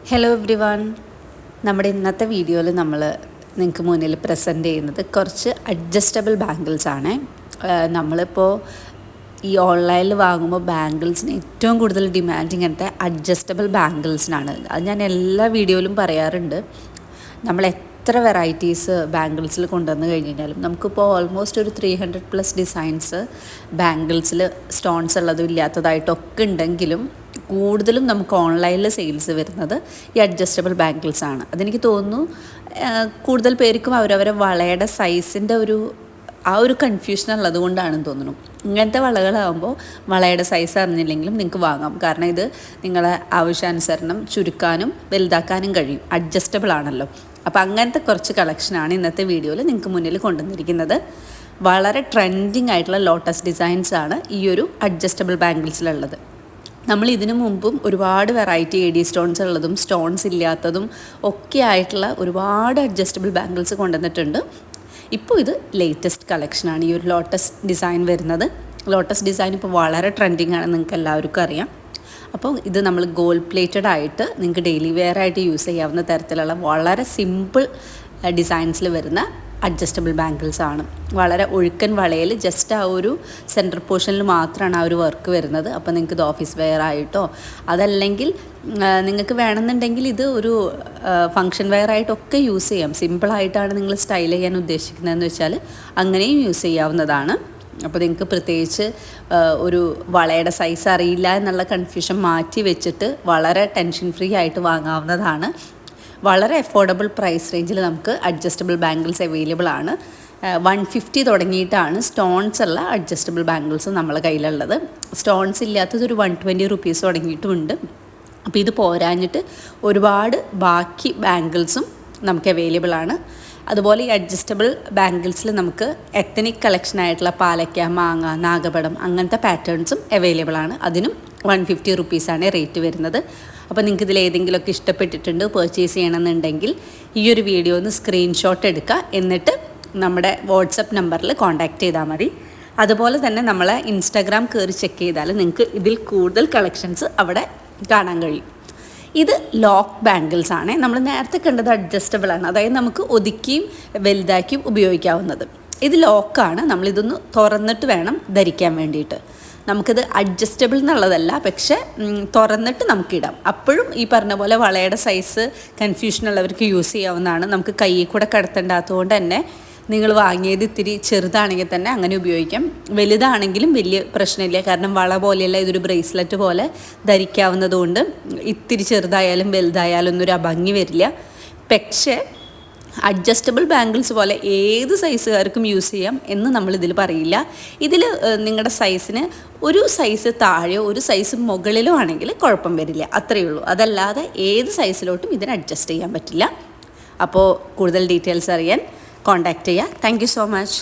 Hello every one. നമ്മുടെ ഇന്നത്തെ വീഡിയോയിൽ നമ്മൾ നിങ്ങൾക്ക് മുന്നിൽ പ്രസൻറ്റ് ചെയ്യുന്നത് കുറച്ച് അഡ്ജസ്റ്റബിൾ ബാംഗിൾസ് ആണ്. നമ്മളിപ്പോൾ ഈ ഓൺലൈനിൽ വാങ്ങുമ്പോൾ ബാംഗിൾസിന് ഏറ്റവും കൂടുതൽ ഡിമാൻഡ് ഇങ്ങനത്തെ അഡ്ജസ്റ്റബിൾ ബാംഗിൾസിനാണ്. അത് ഞാൻ എല്ലാ വീഡിയോയിലും പറയാറുണ്ട്. നമ്മൾ എത്ര വെറൈറ്റീസ് ബാംഗിൾസിൽ കൊണ്ടുവന്ന് കഴിഞ്ഞാലും നമുക്കിപ്പോൾ ഓൾമോസ്റ്റ് ഒരു 300+ ഡിസൈൻസ് ബാംഗിൾസിൽ സ്റ്റോൺസ് ഉള്ളതും ഇല്ലാത്തതായിട്ടൊക്കെ ഉണ്ടെങ്കിലും കൂടുതലും നമുക്ക് ഓൺലൈനിൽ സെയിൽസ് വരുന്നത് ഈ അഡ്ജസ്റ്റബിൾ ബാംഗിൾസ് ആണ്. അതെനിക്ക് തോന്നുന്നു കൂടുതൽ പേർക്കും അവരവരെ വളയുടെ സൈസിൻ്റെ ഒരു കൺഫ്യൂഷൻ ഉള്ളത് കൊണ്ടാണെന്ന് തോന്നുന്നു. ഇങ്ങനത്തെ വളകളാകുമ്പോൾ വളയുടെ സൈസ് അറിഞ്ഞില്ലെങ്കിലും നിങ്ങൾക്ക് വാങ്ങാം. കാരണം ഇത് നിങ്ങളെ ആവശ്യാനുസരണം ചുരുക്കാനും വലുതാക്കാനും കഴിയും. അഡ്ജസ്റ്റബിൾ ആണല്ലോ. അപ്പോൾ അങ്ങനത്തെ കുറച്ച് കളക്ഷനാണ് ഇന്നത്തെ വീഡിയോയിൽ നിങ്ങൾക്ക് മുന്നിൽ കൊണ്ടുവന്നിരിക്കുന്നത്. വളരെ ട്രെൻഡിങ് ആയിട്ടുള്ള ലോട്ടസ് ഡിസൈൻസ് ആണ് ഈ ഒരു അഡ്ജസ്റ്റബിൾ ബാംഗിൾസിലുള്ളത്. നമ്മൾ ഇതിനു മുമ്പും ഒരുപാട് വെറൈറ്റി എ ഡി സ്റ്റോൺസ് ഉള്ളതും സ്റ്റോൺസ് ഇല്ലാത്തതും ഒക്കെ ആയിട്ടുള്ള ഒരുപാട് അഡ്ജസ്റ്റബിൾ ബാംഗിൾസ് കൊണ്ടുവന്നിട്ടുണ്ട്. ഇപ്പോൾ ഇത് ലേറ്റസ്റ്റ് കളക്ഷനാണ് ഈ ഒരു ലോട്ടസ് ഡിസൈൻ വരുന്നത്. ലോട്ടസ് ഡിസൈൻ ഇപ്പോൾ വളരെ ട്രെൻഡിങ് ആണ്, നിങ്ങൾക്ക് എല്ലാവർക്കും അറിയാം. അപ്പോൾ ഇത് നമ്മൾ ഗോൾഡ് പ്ലേറ്റഡ് ആയിട്ട് നിങ്ങൾക്ക് ഡെയിലി വെയർ ആയിട്ട് യൂസ് ചെയ്യാവുന്ന തരത്തിലുള്ള വളരെ സിമ്പിൾ ഡിസൈൻസിൽ വരുന്ന അഡ്ജസ്റ്റബിൾ ബാംഗിൾസ് ആണ്. വളരെ ഒഴുക്കൻ വളയിൽ ജസ്റ്റ് ആ ഒരു സെൻറ്റർ പോർഷനിൽ മാത്രമാണ് ആ ഒരു വർക്ക് വരുന്നത്. അപ്പോൾ നിങ്ങൾക്ക് ഇത് ഓഫീസ് വെയർ ആയിട്ടോ അതല്ലെങ്കിൽ നിങ്ങൾക്ക് വേണമെന്നുണ്ടെങ്കിൽ ഇത് ഒരു ഫങ്ഷൻ വെയർ ആയിട്ടൊക്കെ യൂസ് ചെയ്യാം. സിമ്പിളായിട്ടാണ് നിങ്ങൾ സ്റ്റൈൽ ചെയ്യാൻ ഉദ്ദേശിക്കുന്നതെന്ന് വെച്ചാൽ അങ്ങനെയും യൂസ് ചെയ്യാവുന്നതാണ്. അപ്പോൾ നിങ്ങൾക്ക് പ്രത്യേകിച്ച് ഒരു വളയുടെ സൈസ് അറിയില്ല എന്നുള്ള കൺഫ്യൂഷൻ മാറ്റി വെച്ചിട്ട് വളരെ ടെൻഷൻ ഫ്രീ ആയിട്ട് വാങ്ങാവുന്നതാണ്. വളരെ അഫോർഡബിൾ പ്രൈസ് റേഞ്ചിൽ നമുക്ക് അഡ്ജസ്റ്റബിൾ ബാംഗിൾസ് അവൈലബിൾ ആണ്. 150 തുടങ്ങിയിട്ടാണ് സ്റ്റോൺസ് ഉള്ള അഡ്ജസ്റ്റബിൾ ബാംഗിൾസ് നമ്മളെ കയ്യിലുള്ളത്. സ്റ്റോൺസ് ഇല്ലാത്തത് ഒരു 120 റുപ്പീസ് തുടങ്ങിയിട്ടുമുണ്ട്. അപ്പോൾ ഇത് പോരാഞ്ഞിട്ട് ഒരുപാട് ബാക്കി ബാംഗിൾസും നമുക്ക് അവൈലബിൾ ആണ്. അതുപോലെ ഈ അഡ്ജസ്റ്റബിൾ ബാംഗിൾസിൽ നമുക്ക് എത്തനിക് കളക്ഷൻ ആയിട്ടുള്ള പാലക്ക, മാങ്ങ, നാഗപടം അങ്ങനത്തെ പാറ്റേൺസും അവൈലബിൾ ആണ്. അതിനും 150 റുപ്പീസാണ് റേറ്റ് വരുന്നത്. അപ്പോൾ നിങ്ങൾക്ക് ഇതിൽ ഏതെങ്കിലുമൊക്കെ ഇഷ്ടപ്പെട്ടിട്ടുണ്ട് പർച്ചേസ് ചെയ്യണമെന്നുണ്ടെങ്കിൽ ഈ ഒരു വീഡിയോ ഒന്ന് സ്ക്രീൻഷോട്ട് എടുക്കുക. എന്നിട്ട് നമ്മുടെ വാട്സപ്പ് നമ്പറിൽ കോൺടാക്റ്റ് ചെയ്താൽ മതി. അതുപോലെ തന്നെ നമ്മളെ ഇൻസ്റ്റാഗ്രാം കയറി ചെക്ക് ചെയ്താൽ നിങ്ങൾക്ക് ഇതിൽ കൂടുതൽ കളക്ഷൻസ് അവിടെ കാണാൻ കഴിയും. ഇത് ലോക്ക് ബാംഗിൾസ് ആണ്. നമ്മൾ നേരത്തെ കണ്ടത് അഡ്ജസ്റ്റബിൾ ആണ്, അതായത് നമുക്ക് ഒതുക്കിയും വലുതാക്കിയും ഉപയോഗിക്കാവുന്നത്. ഇത് ലോക്കാണ്. നമ്മളിതൊന്ന് തുറന്നിട്ട് വേണം ധരിക്കാൻ വേണ്ടിയിട്ട്. നമുക്കിത് അഡ്ജസ്റ്റബിൾ എന്നുള്ളതല്ല, പക്ഷേ തുറന്നിട്ട് നമുക്കിടാം. അപ്പോഴും ഈ പറഞ്ഞ പോലെ വളയുടെ സൈസ് കൺഫ്യൂഷൻ ഉള്ളവർക്ക് യൂസ് ചെയ്യാവുന്നതാണ്. നമുക്ക് കയ്യിൽ കൂടെ കടത്തേണ്ടാത്തതുകൊണ്ട് തന്നെ നിങ്ങൾ വാങ്ങിയത് ഇത്തിരി ചെറുതാണെങ്കിൽ തന്നെ അങ്ങനെ ഉപയോഗിക്കാം. വലുതാണെങ്കിലും വലിയ പ്രശ്നമില്ല. കാരണം വള പോലെയല്ല, ഇതൊരു ബ്രേസ്ലെറ്റ് പോലെ ധരിക്കാവുന്നതുകൊണ്ട് ഇത്തിരി ചെറുതായാലും വലുതായാലും ഒന്നും ഒരു അഭംഗി വരില്ല. പക്ഷേ അഡ്ജസ്റ്റബിൾ ബാംഗിൾസ് പോലെ ഏത് സൈസുകാർക്കും യൂസ് ചെയ്യാം എന്ന് നമ്മളിതിൽ പറയില്ല. ഇതിൽ നിങ്ങളുടെ സൈസിന് ഒരു സൈസ് താഴെയോ ഒരു സൈസ് മുകളിലോ ആണെങ്കിൽ കുഴപ്പം വരില്ല, അത്രയേ ഉള്ളൂ. അതല്ലാതെ ഏത് സൈസിലോട്ടും ഇതിന് അഡ്ജസ്റ്റ് ചെയ്യാൻ പറ്റില്ല. അപ്പോൾ കൂടുതൽ ഡീറ്റെയിൽസ് അറിയാൻ കോൺടാക്റ്റ് ചെയ്യുക. Thank you so much.